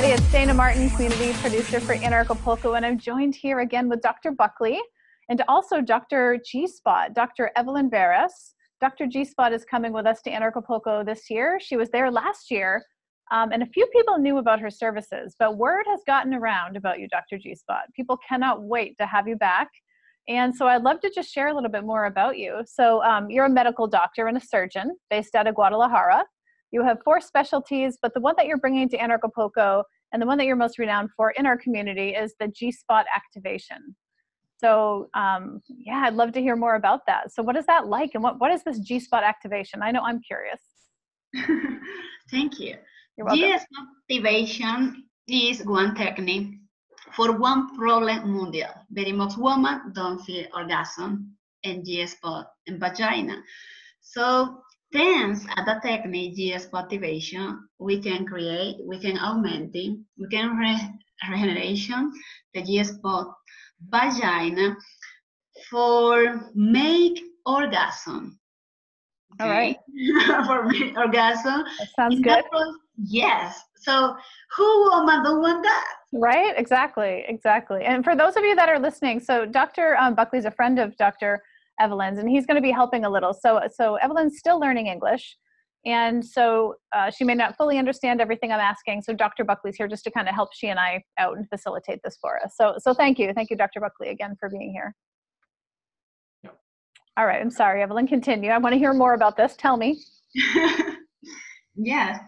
everybody. It's Dayna Martin, community producer for Anarchapulco, and I'm joined here again with Dr. Buckley and also Dr. G-Spot, Dr. Evelyn Veras. Dr. G-Spot is coming with us to Anarchapulco this year. She was there last year, and a few people knew about her services, but word has gotten around about you, Dr. G-Spot. People cannot wait to have you back. And so I'd love to just share a little bit more about you. So you're a medical doctor and a surgeon based out of Guadalajara. You have 4 specialties, but the one that you're bringing to Anarchapulco and the one that you're most renowned for in our community is the G-Spot activation. So yeah, I'd love to hear more about that. So what is that like, and what is this G-Spot activation? I know I'm curious. Thank you. You're welcome. G-Spot activation is one technique for one problem mundial. Very much women don't feel orgasm and G-Spot and vagina. So thanks to the technique G-Spot activation, we can create, we can augment it, we can regeneration the G-Spot vagina for make orgasm. Okay? All right. For make orgasm. That sounds good. Yes. So who woman don't want that? Right, exactly. And for those of you that are listening, so Dr. Buckley's a friend of Dr. Evelyn's, and he's going to be helping a little. So Evelyn's still learning English, and so she may not fully understand everything I'm asking. So Dr. Buckley's here just to kind of help she and I out and facilitate this for us. So thank you, Dr. Buckley, again for being here. Yep. All right, I'm sorry, Evelyn. Continue. I want to hear more about this. Tell me. Yes.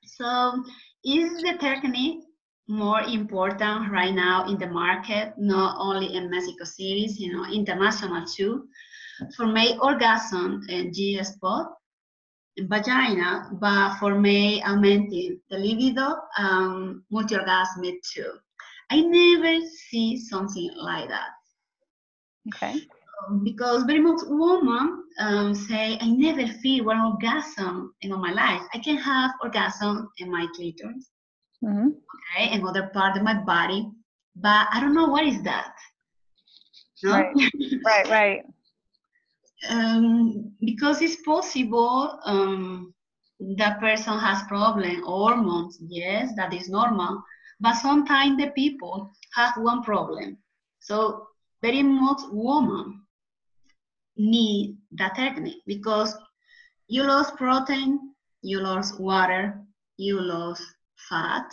So is the technique more important right now in the market, not only in Mexico City, international too, for make orgasm and G-Spot and vagina, but for me augmenting the libido, multi-orgasmic too. I never see something like that. Okay. Because very much women say, I never feel one orgasm in my life. I can have orgasm in my clitoris, okay, and other part of my body, but I don't know what is that. No? Right. Because it's possible that person has problem, hormones, yes, that is normal, but sometimes the people have one problem. So very much women need that technique because you lose protein, you lose water, you lose fat.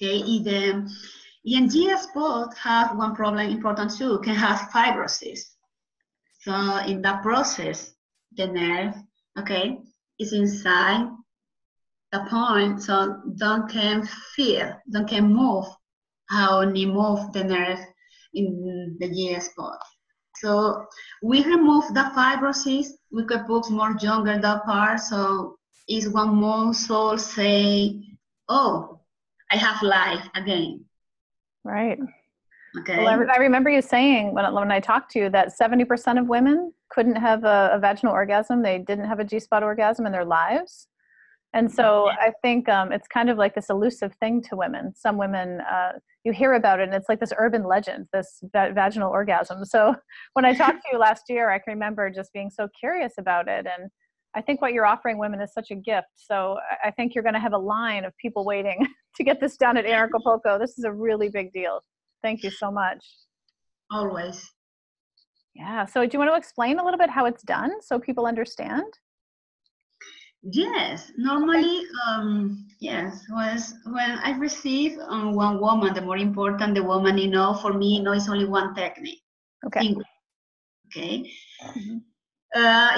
Okay, and G-Spot have one problem important too, can have fibrosis. So in that process, the nerve, okay, is inside the point, so don't can feel, don't can move how you move the nerve in the G-Spot. So we remove the fibrosis, we could put more younger that part, so is one more soul say, oh, I have life again. Right. Okay. Well, I remember you saying when I talked to you that 70% of women couldn't have a vaginal orgasm. They didn't have a G-Spot orgasm in their lives. And so I think it's kind of like this elusive thing to women. Some women, you hear about it and it's like this urban legend, this vaginal orgasm. So when I talked to you last year, I can remember just being so curious about it. And I think what you're offering women is such a gift. So I think you're going to have a line of people waiting to get this done at Anarchapulco. This is a really big deal. Thank you so much. Always. Yeah. So do you want to explain a little bit how it's done so people understand? Yes. Normally, yes. When I receive one woman, the more important the woman, for me, it's only one technique. Okay. Single. Okay.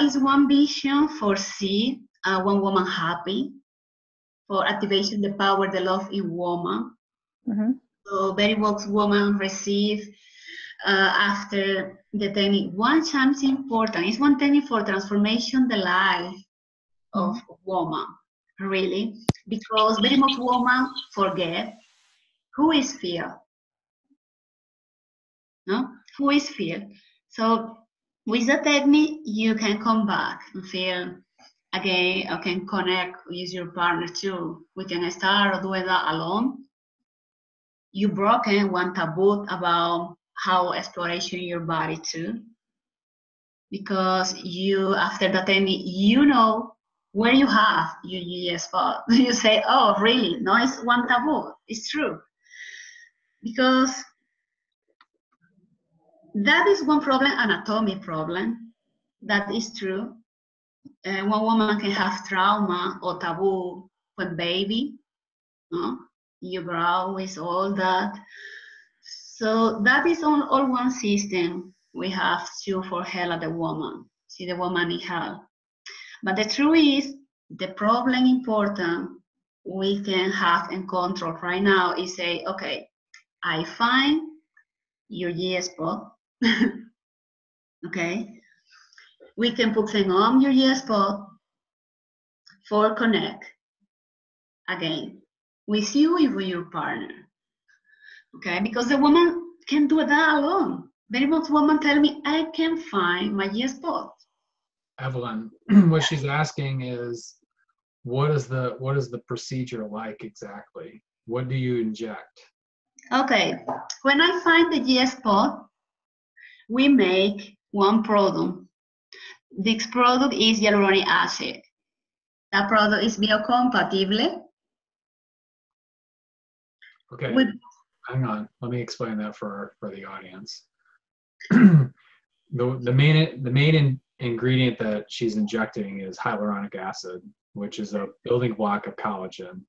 It's one vision for see one woman happy, for activation the power, the love in woman. So very much woman receive after the technique. One chance important. It's one technique for transformation the life of woman, really, because very much woman forget who is fear. No, who is fear. So with the technique, you can come back and feel again, or can connect with your partner too. We can start doing that alone. You broken one taboo about how exploration your body too. Because you, after the technique, where you have your G spot. You say, oh, really? No, it's one taboo. It's true. Because that is one problem, anatomy problem. That is true. One woman can have trauma or taboo when baby. No? You grow with all that. So that is all one system we have to for help the woman. See the woman in hell. But the truth is, the problem important we can have and control right now is say, okay, I find your G spot. Okay, we can put them on your G spot for connect again with you and with your partner. Okay, because the woman can do that alone. Very much women tell me, I can find my G spot. Evelyn, what she's asking is, what is the procedure like exactly? What do you inject? Okay, when I find the G spot, we make one product. This product is hyaluronic acid. That product is biocompatible. Okay, hang on. Let me explain that for the audience. The main ingredient that she's injecting is hyaluronic acid, which is a building block of collagen.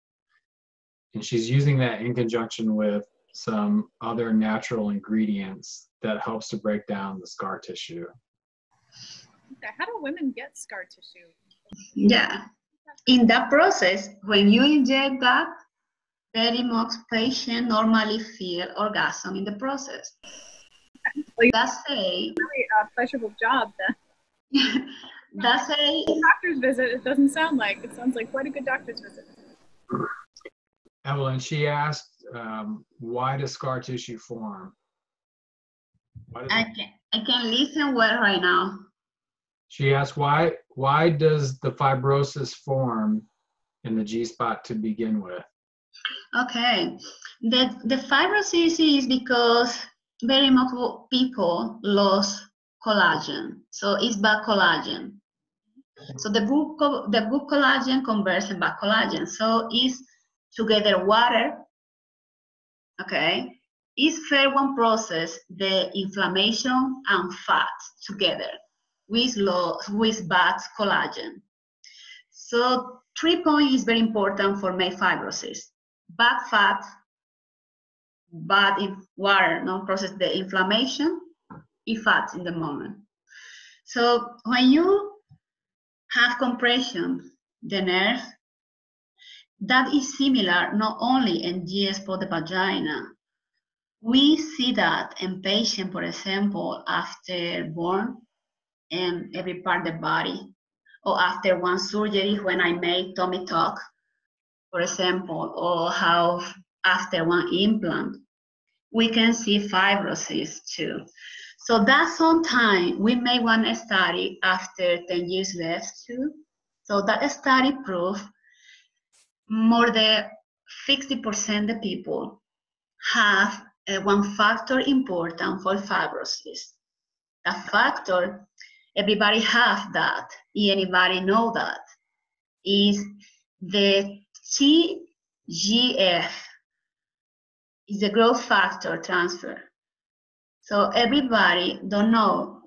And she's using that in conjunction with some other natural ingredients that helps to break down the scar tissue. Okay. How do women get scar tissue? Yeah. In that process, when you inject that, very much patients normally feel orgasm in the process. Well, That's a really pleasurable job then. that's a Doctor's visit. It doesn't sound like. It sounds like quite a good doctor's visit. Evelyn, she asked, why does scar tissue form? I can listen well right now. She asked, why does the fibrosis form in the G-spot to begin with? Okay, the fibrosis is because very much people lost collagen, so it's bad collagen. So the good collagen converts in bad collagen. So it's together water. Okay, it's fair one process the inflammation and fat together with bad collagen. So 3 points is very important for my fibrosis. Bad fat, bad water, no process the inflammation, and fat in the moment. So when you have compression, the nerve, that is similar not only in G spot the vagina. We see that in patients, for example, after born in every part of the body, or after one surgery when I made tummy tuck, for example, or how after one implant, we can see fibrosis too. So that's sometimes we may want to study after 10 years left too. So that study proved more than 60% of people have one factor important for fibrosis. That factor, everybody has that, anybody know that, is the TGF, is the growth factor transfer. So everybody don't know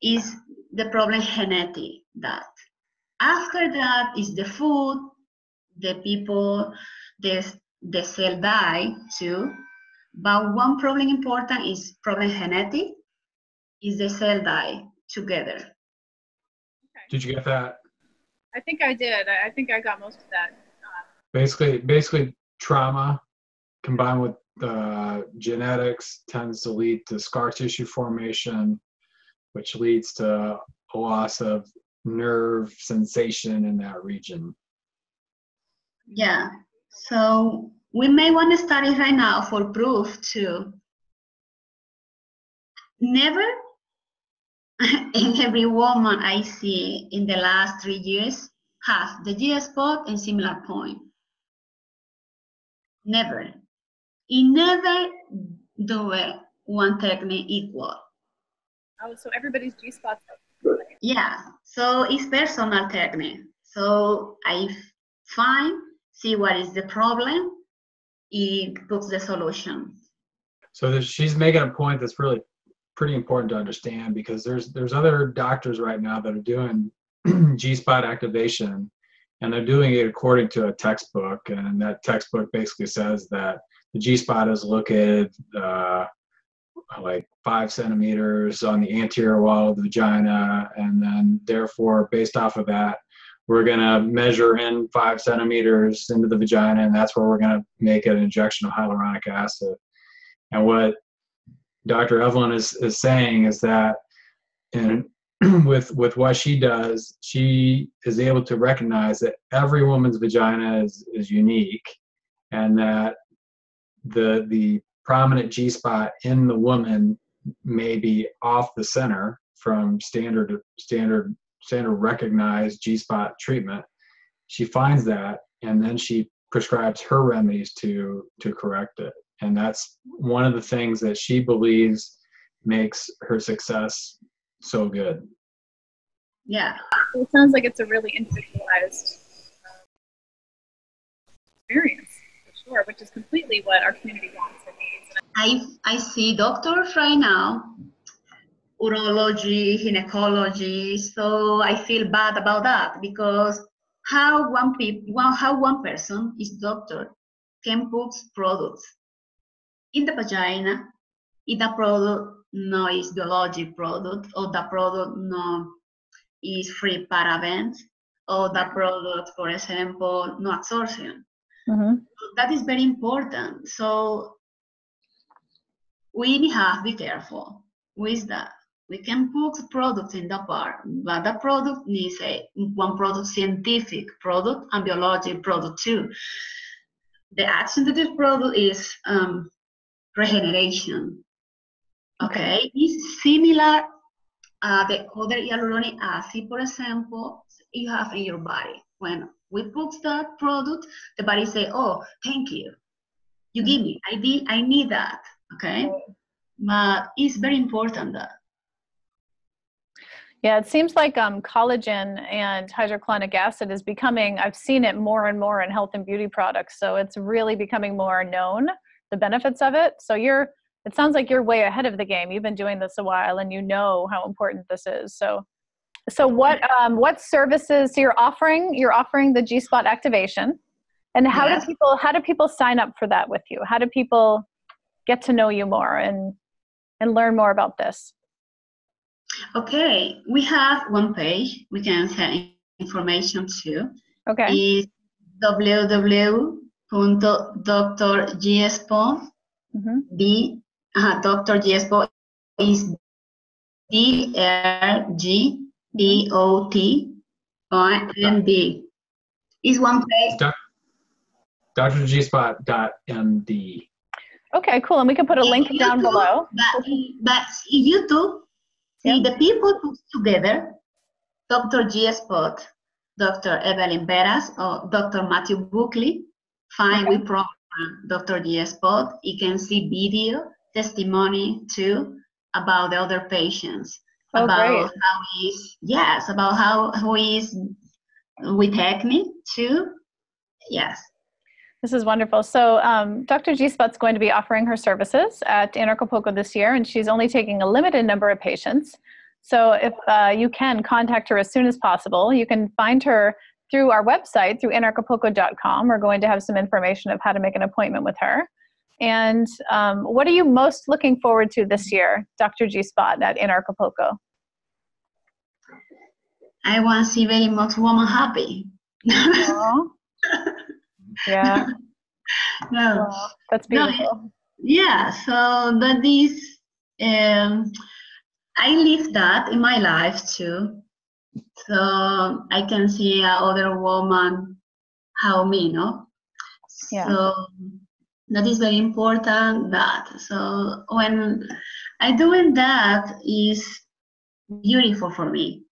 is the problem genetic that. After that is the food, the people, the cell die too. But one problem important is problem genetic, is the cell die together. Okay. Did you get that? I think I did. I think I got most of that. Basically trauma combined with genetics tends to lead to scar tissue formation, which leads to a loss of nerve sensation in that region. Yeah, so we may want to study right now for proof too. Never in every woman I see in the last 3 years has the G spot and similar point. Never. It never do it one technique equal. Oh, so everybody's G spots. Yeah, so it's personal technique. So I see what is the problem, it puts the solution. So she's making a point that's really pretty important to understand, because there's other doctors right now that are doing G-spot activation, and they're doing it according to a textbook, and that textbook basically says that the G-spot is located like 5 centimeters on the anterior wall of the vagina, and then therefore based off of that we're going to measure in 5 centimeters into the vagina, and that's where we're going to make an injection of hyaluronic acid. And what Dr. Evelyn is saying is that with what she does, she is able to recognize that every woman's vagina is unique, and that the prominent G-spot in the woman may be off the center from standard recognized G-spot treatment. She finds that, and then she prescribes her remedies to correct it. And that's one of the things that she believes makes her success so good. Yeah. It sounds like it's a really individualized experience, for sure, which is completely what our community wants and needs. I see doctors right now, urology, gynecology, so I feel bad about that, because how one person is doctor can put products in the vagina if the product no is biologic product, or the product no is free parabens, or the product, for example, no absorption. Mm-hmm. That is very important. So we have to be careful with that. We can put products in the part, but the product needs one product, scientific product and biologic product too. The action of this product is regeneration. Okay, it's similar the other hyaluronic acid, for example, you have in your body. When we put that product, the body say, "Oh, thank you, you give me. I need that." Okay, but it's very important that. Yeah, it seems like collagen and hydrochloric acid is becoming, I've seen it more and more in health and beauty products. So it's really becoming more known, the benefits of it. So it sounds like you're way ahead of the game. You've been doing this a while and you know how important this is. So what services, so you're offering the G-spot activation, and how do people sign up for that with you? How do people get to know you more and learn more about this? Okay, we have one page we can send information to. Okay. It's www.drgspot. Dr. G-spot is DRGPOT.MD. Is one page. drgspot.md. Okay, cool. And we can put a link down below. But if YouTube, see the people put together, Dr. G-spot, Dr. Evelyn Veras, or Dr. Matthew Buckley, we program Dr. G-spot. You can see video, testimony too, about the other patients, about how he is with technique too. Yes. This is wonderful. So Dr. G-spot's going to be offering her services at Anarchapulco this year, and she's only taking a limited number of patients. So if you can contact her as soon as possible, you can find her through our website, through enarchapulco.com. We're going to have some information of how to make an appointment with her. And what are you most looking forward to this year, Dr. G-spot at Anarchapulco? I want to see very much woman happy. Yeah. No. Wow, that's beautiful. Yeah, so that is, I live that in my life too. So I can see other woman how me, no? Yeah. So that is very important that. So when I doing that is beautiful for me,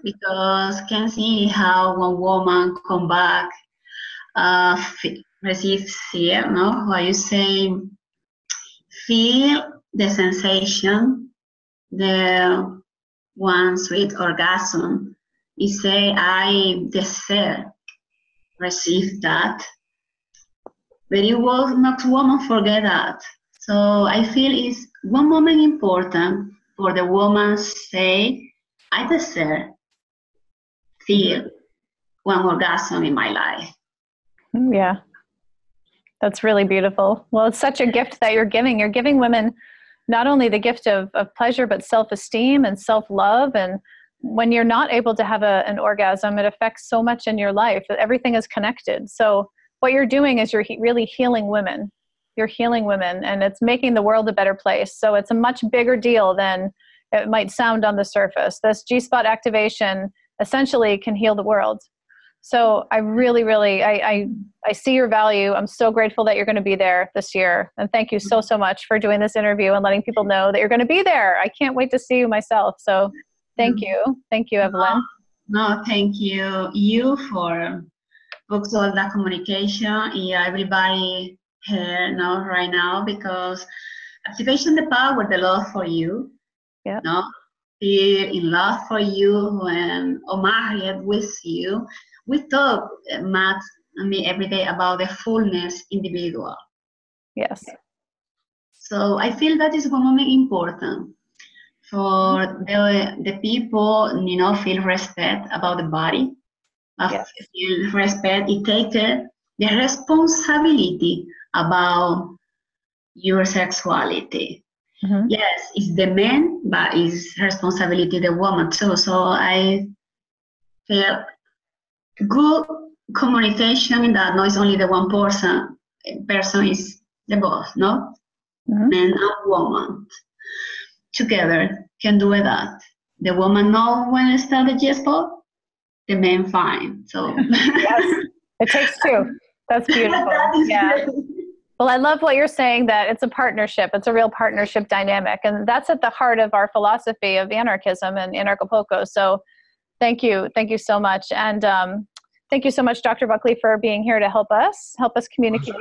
because can see how one woman come back, receive fear, no? How you say, feel the sensation, the one sweet orgasm, he say, I deserve receive that. But it was not woman forget that. So I feel it's one moment important for the woman say, I deserve feel one orgasm in my life. Yeah. That's really beautiful. Well, it's such a gift that you're giving. You're giving women not only the gift of pleasure, but self-esteem and self-love. And when you're not able to have an orgasm, it affects so much in your life. Everything is connected. So what you're doing is you're really healing women. You're healing women, and it's making the world a better place. So it's a much bigger deal than it might sound on the surface. This G-spot activation essentially can heal the world. So I really, really, I see your value. I'm so grateful that you're going to be there this year. And thank you so, so much for doing this interview and letting people know that you're going to be there. I can't wait to see you myself. So thank you. Thank you, Evelyn. No, thank you. You for books all that communication. Yeah, everybody here knows right now, because activation the power, the love for you. Yeah. No, feel in love for you and married with you. We talk, Matt, every day about the fullness individual. Yes. So I feel that is one moment important for the people, feel respect about the body. Yes. Feel respect, it takes the responsibility about your sexuality. Mm-hmm. Yes, it's the man, but it's responsibility the woman too. So I feel good communication that not only the one person is the both, no? Mm-hmm. Man and woman together can do that. The woman know when to start the G-spot, the man fine. So yes, it takes two. That's beautiful. Yeah. Well, I love what you're saying, that it's a partnership. It's a real partnership dynamic. And that's at the heart of our philosophy of anarchism and Anarchapulco. So thank you. Thank you so much. And thank you so much, Dr. Buckley, for being here to help us communicate.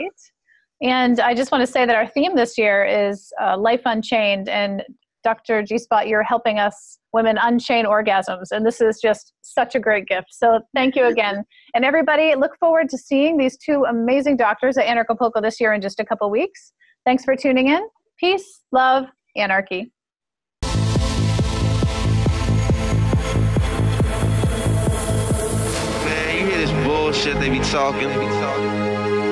And I just want to say that our theme this year is Life Unchained. And Dr. G-Spot, you're helping us women unchain orgasms. And this is just such a great gift. So thank you again. And everybody, look forward to seeing these two amazing doctors at Anarchapulco this year in just a couple weeks. Thanks for tuning in. Peace, love, anarchy. Man, you hear this bullshit they be talking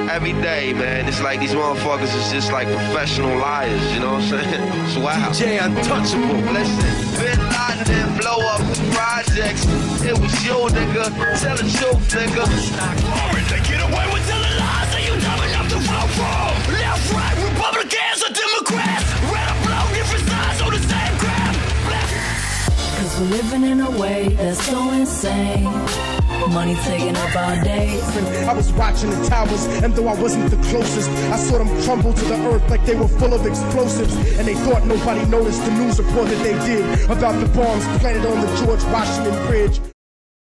every day, man. It's like these motherfuckers is just like professional liars, you know what I'm saying? It's wild. DJ Untouchable. Listen, Bin Laden didn't blow up the projects. It was you, nigga. Tell the truth, nigga. They get away with telling lies that you dumb enough to vote for. Left, right, Republicans or Democrats. Red or blue, different sides on the same crap. Cause we're living in a way that's so insane. Money taking up our days. I was watching the towers, and though I wasn't the closest, I saw them crumble to the earth like they were full of explosives. And they thought nobody noticed the news report that they did about the bombs planted on the George Washington Bridge.